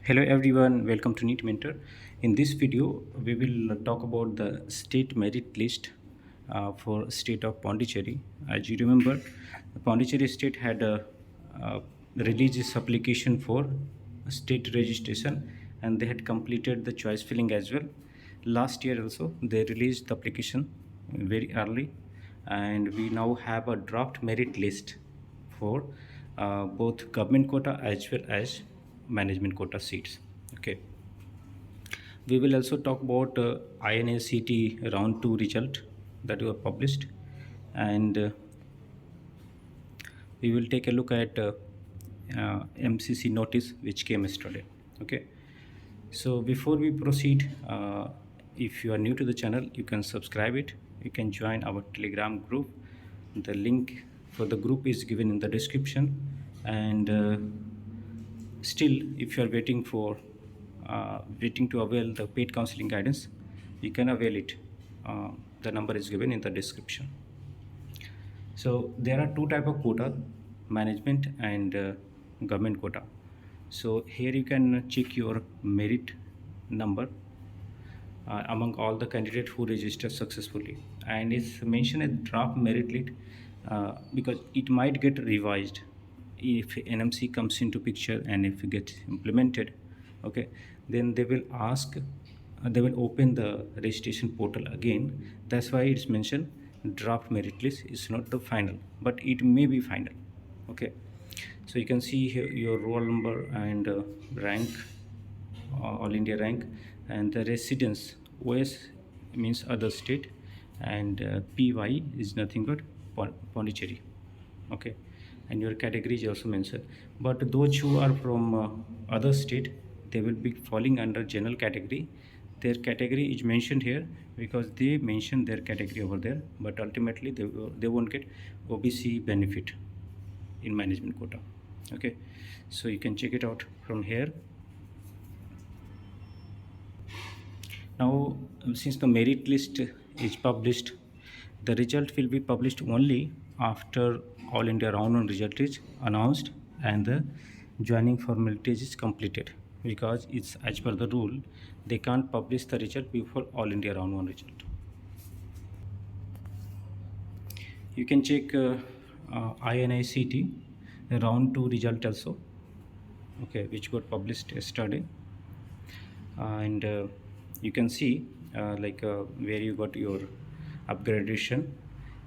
Hello everyone, welcome to NEET Mentor. In this video, we will talk about the state merit list for state of Puducherry. As you remember, the Puducherry state had released this application for state registration, and they had completed the choice filling as well. Last year also, they released the application very early, and we now have a draft merit list for both government quota as well as management quota seats. Okay, we will also talk about INI-CET round 2 result that were published, and we will take a look at MCC notice which came yesterday. Okay, so before we proceed, if you are new to the channel, you can subscribe it. You can join our Telegram group. The link for the group is given in the description. And still, if you are waiting to avail the paid counseling guidance, you can avail it. The number is given in the description. So there are two type of quota, management and government quota. So here you can check your merit number among all the candidates who register successfully, and it's mentioned as draft merit list because it might get revised if NMC comes into picture, and if it gets implemented. Okay, then they will ask, they will open the registration portal again. That's why it's mentioned draft merit list is not the final, but it may be final. Okay, so you can see here your roll number and rank, all India rank, and the residence. OS means other state, and PY is nothing but Puducherry. Okay, and your category is also mentioned. But those who are from other state, they will be falling under general category. Their category is mentioned here because they mention their category over there, but ultimately they won't get OBC benefit in management quota. Okay, so you can check it out from here. Now, since the merit list is published, the result will be published only after all India round 1 result is announced and the joining formalities is completed, because it's as per the rule they can't publish the result before all India round 1 result. You can check INI-CET round 2 result also, okay, which got published yesterday, and you can see where you got your upgradation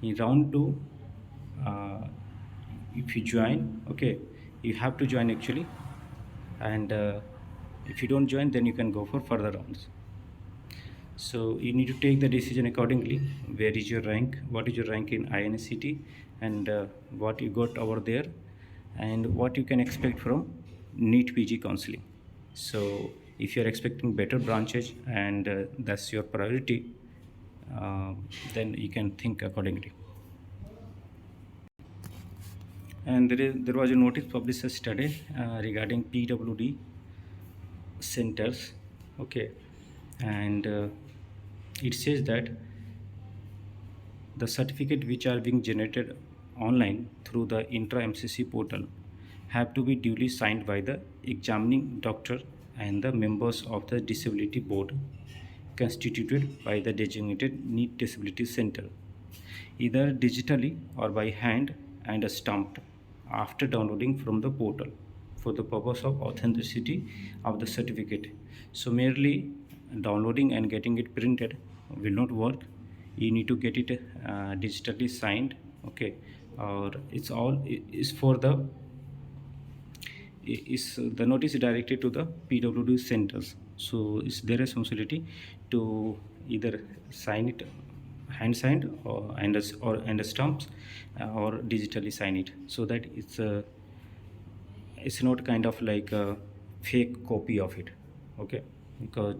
in round 2. If you join, okay, you have to join actually, and if you don't join, then you can go for further rounds. So you need to take the decision accordingly. Where is your rank, what is your rank in INI-CET, and what you got over there, and what you can expect from NEET PG counseling. So if you are expecting better branches and that's your priority, then you can think accordingly. And there was a notice published yesterday regarding PWD centers. Okay, and it says that the certificate which are being generated online through the intra MCC portal have to be duly signed by the examining doctor and the members of the disability board constituted by the designated NEET Disability Center, either digitally or by hand and stamped after downloading from the portal for the purpose of authenticity of the certificate. So merely downloading and getting it printed will not work. You need to get it digitally signed. Okay, or it's all is for the is the notice directed to the PWD centers, so is their responsibility to either sign it hand signed or stamps or digitally sign it, so that it's not kind of like a fake copy of it. Okay, because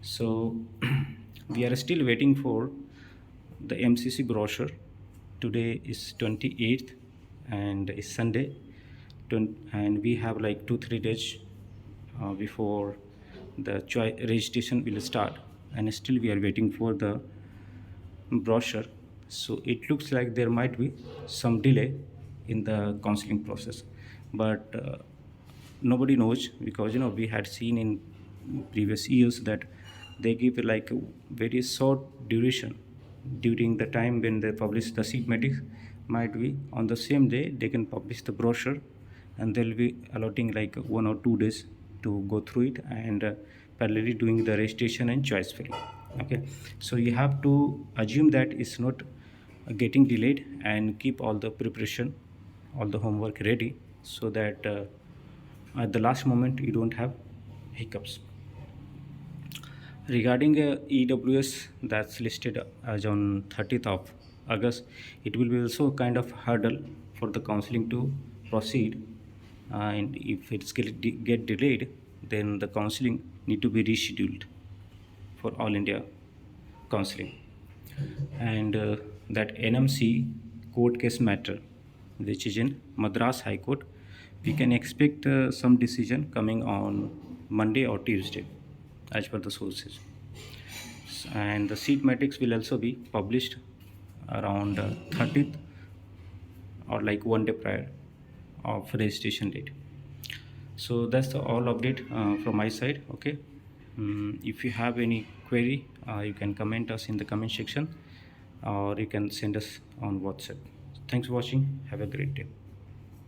so we are still waiting for the MCC brochure. Today is 28th and it's Sunday, and we have like 2-3 days before the registration will start, and still we are waiting for the brochure. So it looks like there might be some delay in the counseling process, but nobody knows, because we had seen in previous years that they give like a very short duration during the time when they publish the seat metrics. Might be on the same day they can publish the brochure, and they'll be allotting like 1 or 2 days to go through it, and parallelly doing the registration and choice filling. Okay, so you have to assume that it's not getting delayed, and keep all the preparation, all the homework ready, so that at the last moment you don't have hiccups. Regarding EWS that's listed as on 30th of August, it will be also kind of hurdle for the counseling to proceed. And if it's get delayed, then the counseling need to be rescheduled for all India counseling. And that NMC court case matter, which is in Madras High Court, we can expect some decision coming on Monday or Tuesday, as per the sources. And the seat matrix will also be published around 30th, or like 1 day prior of registration date. So that's the all update from my side. Okay, if you have any query, you can comment us in the comment section, or you can send us on WhatsApp. Thanks for watching. Have a great day.